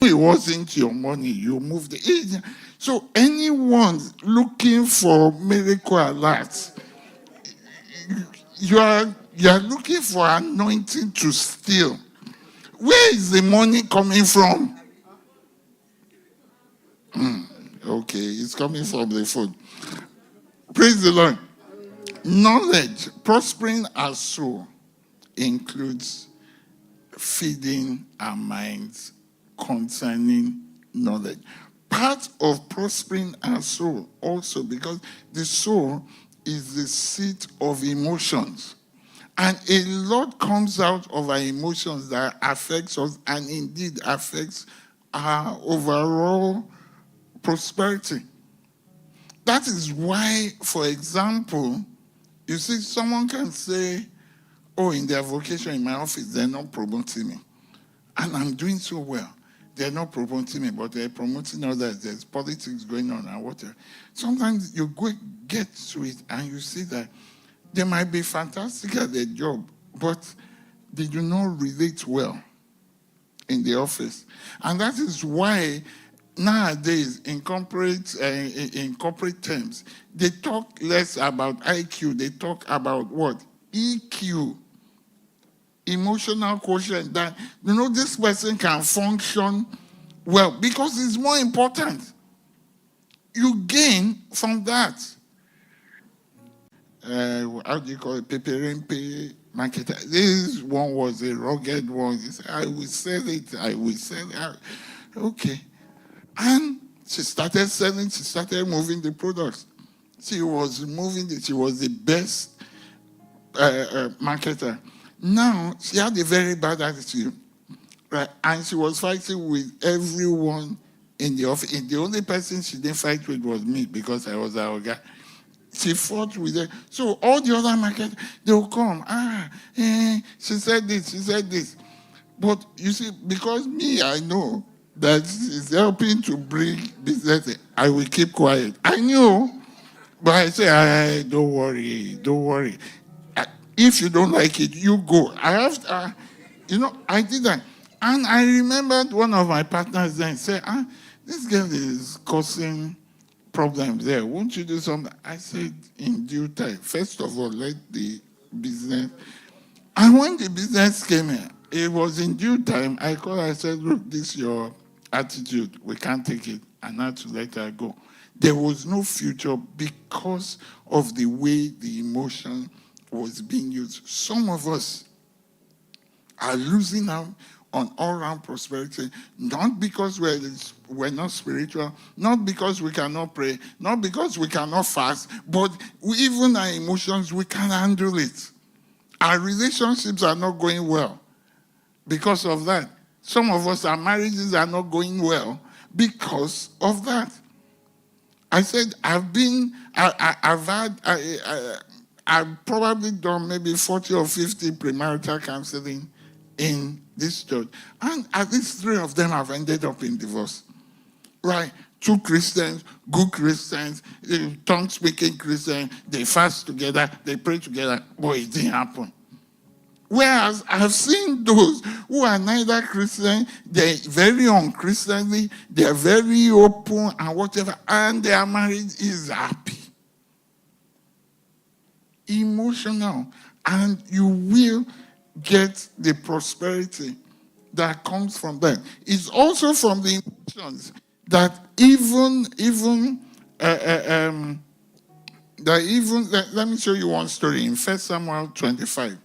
It wasn't your money, you moved it. So anyone looking for miracle alerts, you are looking for anointing to steal. Where is the money coming from? Okay, it's coming from the food. Praise the Lord. Knowledge, prospering our soul, includes feeding our minds concerning knowledge. Part of prospering our soul also, because the soul is the seat of emotions. And a lot comes out of our emotions that affects us and indeed affects our overall prosperity. That is why, for example, you see, someone can say, oh, in their vocation in my office, they're not promoting me. And I'm doing so well. They're not promoting me, but they're promoting others. There's politics going on and whatever. Sometimes you get to it and you see that they might be fantastic at their job, but they do not relate well in the office. And that is why nowadays in corporate terms, they talk less about IQ. They talk about what? EQ. Emotional quotient. That, this person can function well because it's more important. You gain from that. How do you call it? Peperimpe marketer. This one was a rugged one. He said, I will sell it. I will sell it. Okay. And she started selling. She started moving the products. She was moving it. She was the best marketer. Now, she had a very bad attitude. Right? And she was fighting with everyone in the office. The only person she didn't fight with was me because I was our guy. She fought with them. So all the other markets, they will come. She said this, she said this. But you see, because me, I know that she's helping to bring business, I will keep quiet. I knew, but I say, don't worry, don't worry. If you don't like it, you go. I have, I did that. And I remembered one of my partners then said, this girl is causing problems there. Won't you do something? I said, in due time. First of all, let the business. And when the business came in, it was in due time. I called her, I said, look, this is your attitude. We can't take it. And I had to let her go. There was no future because of the way the emotion was being used. Some of us are losing out on all-round prosperity, not because we're not spiritual, not because we cannot pray, not because we cannot fast, but even our emotions, we can handle it. Our relationships are not going well because of that. Some of us, our marriages are not going well because of that. I said, I've probably done maybe 40 or 50 premarital counseling in this church. And at least 3 of them have ended up in divorce. Right? 2 Christians, good Christians, tongue-speaking Christians, they fast together, they pray together, but it didn't happen. Whereas I've seen those who are neither Christian, they're very unchristianly, they're very open and whatever, and their marriage is happy. Emotional. And you will get the prosperity that comes from that. It's also from the emotions that let me show you one story in 1 Samuel 25.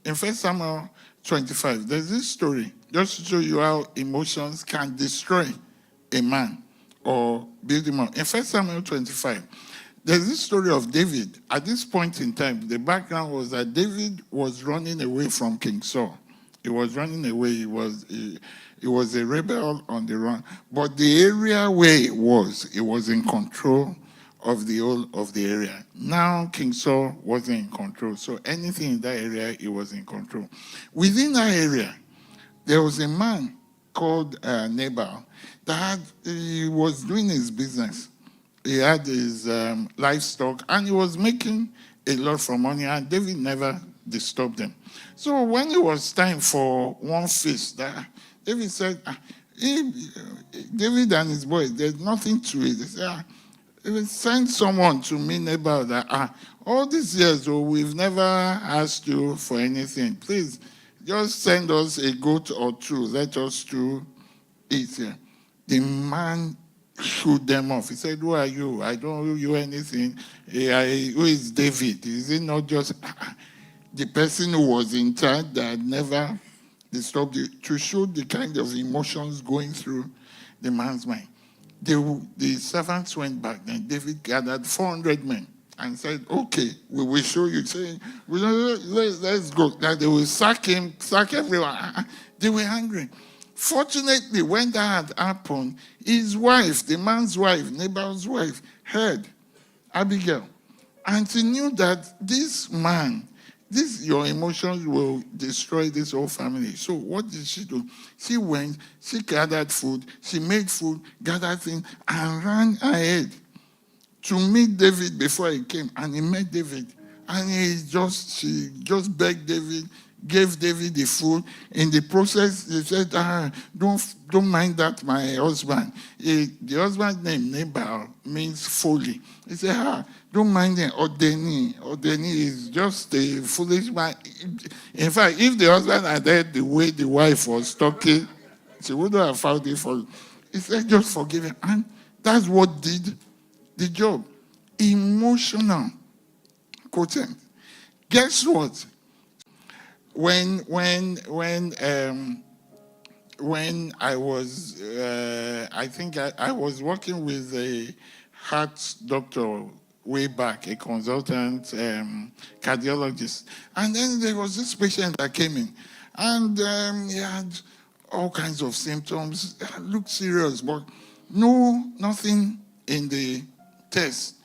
In 1 Samuel 25, there's this story just to show you how emotions can destroy a man or build him up. In 1 Samuel 25, there's this story of David. At this point in time, the background was that David was running away from King Saul. He was running away. He was a rebel on the run. But the area where he was in control of the whole of the area. Now King Saul wasn't in control. So anything in that area, he was in control. Within that area, there was a man called Nabal that he was doing his business. He had his livestock and he was making a lot of money, and David never disturbed him. So when it was time for one feast, David said, David and his boys, there's nothing to it. They say, send someone to me, neighbor, that all these years, we've never asked you for anything. Please, just send us a goat or two. Let us to eat here. The man shoot them off. He said, who are you? I don't owe you anything. Who is David? Is it not just the person who was in charge that never disturbed you, to show the kind of emotions going through the man's mind? The servants went back. Then David gathered 400 men and said, okay, we will show you. Saying, let's go. That they will sack him, sack everyone. They were angry. Fortunately, when that had happened, his wife, the man's wife, neighbor's wife, heard, Abigail. And she knew that this man, your emotions will destroy this whole family. So what did she do? She went, she gathered food, she made food, gathered things, and ran ahead to meet David before he came. And he met David. And she just begged David, gave David the food. In the process, he said, don't mind that, my husband. The husband's name, Nabal, means folly. He said, don't mind him. Odeni is just a foolish man. In fact, if the husband had heard the way the wife was talking, she wouldn't have found it for. He said, just forgive him. And that's what did the job. Emotional quotient. Guess what? When I was, I think I was working with a heart doctor way back, a consultant cardiologist, and then there was this patient that came in, and he had all kinds of symptoms. It looked serious, but nothing in the test.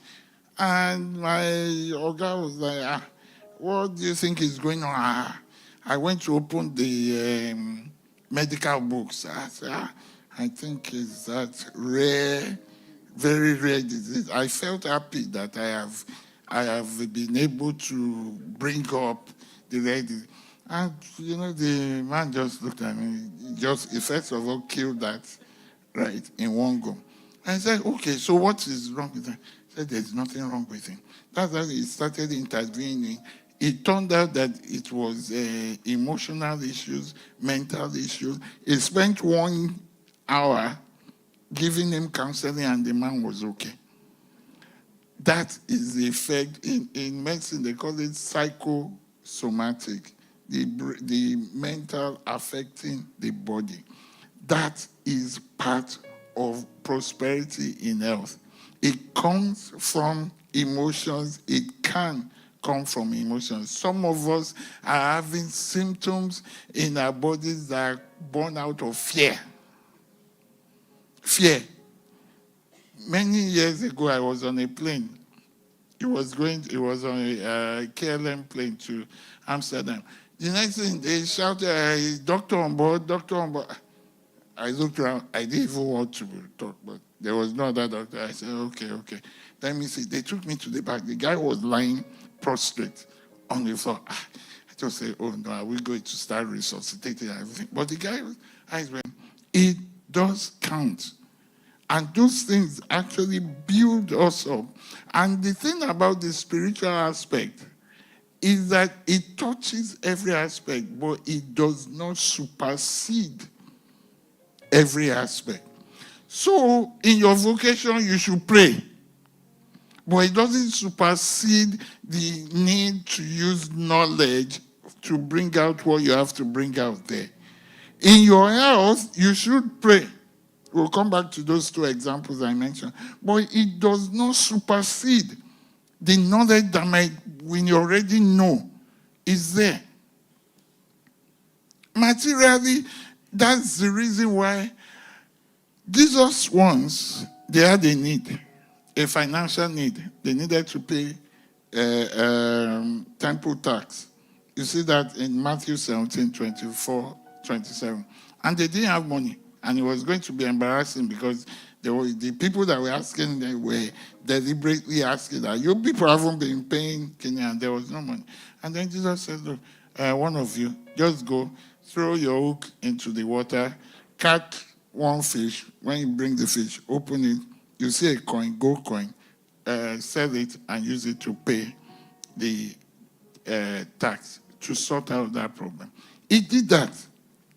And my Oga was like, what do you think is going on? I went to open the medical books. I said, I think it's that rare, very rare disease. I felt happy that I have been able to bring up the rare disease. And, the man just looked at me. He first of all killed that right in one go. I said, okay, so what is wrong with him? He said, there's nothing wrong with him. That's why he started intervening. It turned out that it was emotional issues, mental issues. He spent 1 hour giving him counseling, and the man was okay. That is the effect. In medicine, they call it psychosomatic, the mental affecting the body. That is part of prosperity in health. It comes from emotions. It can come from emotions. Some of us are having symptoms in our bodies that are born out of fear. Fear. Many years ago, I was on a plane. It was on a KLM plane to Amsterdam. The next thing, they shouted, doctor on board, doctor on board. I looked around. I didn't even want to talk, but there was no other doctor. I said, okay. Let me see. They took me to the back. The guy was lying prostrate on the floor. I just said, oh no, are we going to start resuscitating everything? But the guy, it does count. And those things actually build us up. And the thing about the spiritual aspect is that it touches every aspect, but it does not supersede every aspect. So in your vocation, you should pray. But it doesn't supersede the need to use knowledge to bring out what you have to bring out there. In your health, you should pray. We'll come back to those two examples I mentioned. But it does not supersede the knowledge that we already know is there. Materially, that's the reason why Jesus once, they had a need, a financial need. They needed to pay temple tax. You see that in Matthew 17, 24, 27. And they didn't have money. And it was going to be embarrassing because the people that were asking, they were deliberately asking that, you people haven't been paying Kenya, and there was no money. And then Jesus said, look, one of you, just go, throw your hook into the water, catch one fish. When you bring the fish, open it, you see a coin, gold coin, sell it and use it to pay the tax, to sort out that problem. He did that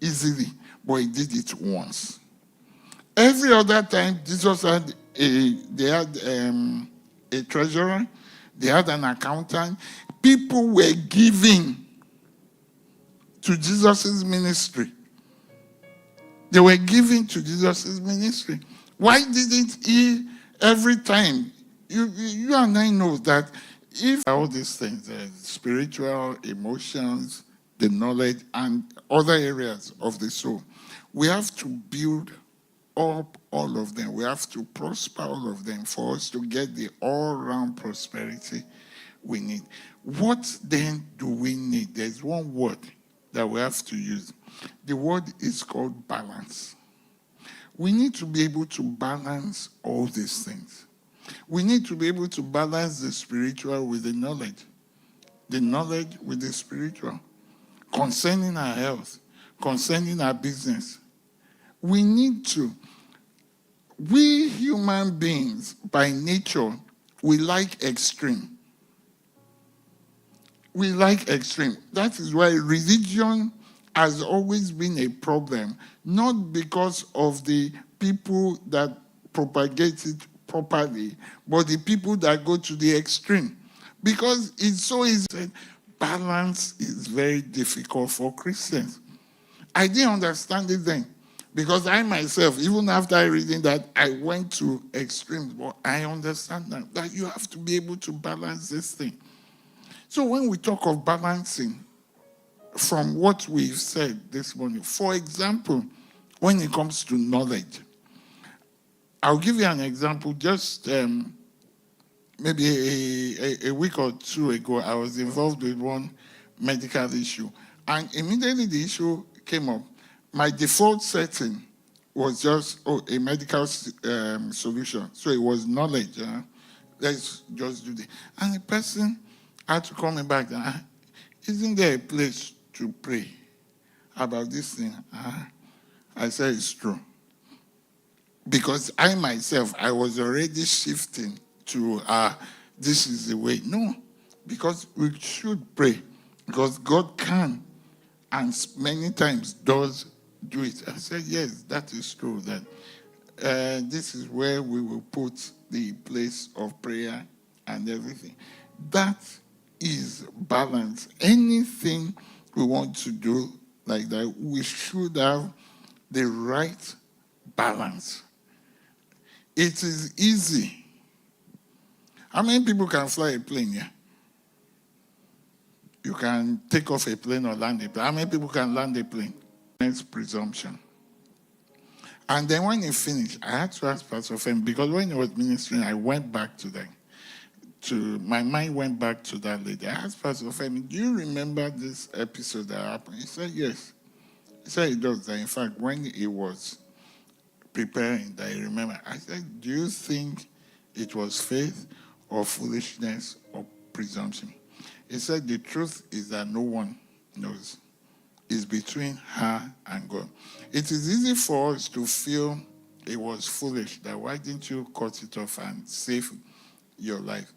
easily, but he did it once. Every other time, Jesus had they had a treasurer, they had an accountant. People were giving to Jesus' ministry. They were giving to Jesus' ministry. Why didn't he every time? You and I know that if all these things, the spiritual, emotions, the knowledge, and other areas of the soul, we have to build up all of them. We have to prosper all of them for us to get the all-round prosperity we need. What then do we need? There's one word that we have to use. The word is called balance. We need to be able to balance all these things. We need to be able to balance the spiritual with the knowledge with the spiritual, concerning our health, concerning our business. We need to. We human beings, by nature, we like extreme. We like extreme. That is why religion has always been a problem, not because of the people that propagate it properly, but the people that go to the extreme. Because it's so easy. Balance is very difficult for Christians. I didn't understand it then. Because I myself, even after reading that, I went to extremes. But I understand now that you have to be able to balance this thing. So when we talk of balancing, from what we've said this morning, for example, when it comes to knowledge, I'll give you an example. Just maybe a week or two ago, I was involved with one medical issue. And immediately the issue came up. My default setting was just a medical solution. So it was knowledge. Let's just do this. And the person had to call me back. Isn't there a place to pray about this thing? I said it's true. Because I myself, I was already shifting to this is the way. No, because we should pray. Because God can and many times does do it. I said, yes, that is true. That this is where we will put the place of prayer and everything. That is balance. Anything we want to do like that, we should have the right balance. It is easy. How many people can fly a plane here? You can take off a plane or land a plane. How many people can land a plane? It's presumption. And then when he finished, I had to ask Pastor Fem, because when he was ministering, I went back to them. My mind went back to that lady. I asked Pastor Fem, do you remember this episode that happened? He said, yes. He said he does. That in fact, when he was preparing, that he remembered. I said, do you think it was faith or foolishness or presumption? He said, the truth is that no one knows. It's between her and God. It is easy for us to feel it was foolish, that why didn't you cut it off and save your life?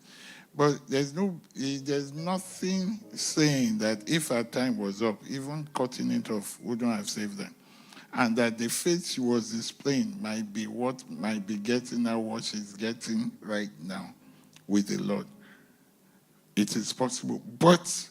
But there's nothing saying that if her time was up, even cutting it off wouldn't have saved them. And that the faith she was displaying might be what might be getting her what she's getting right now with the Lord. It is possible. But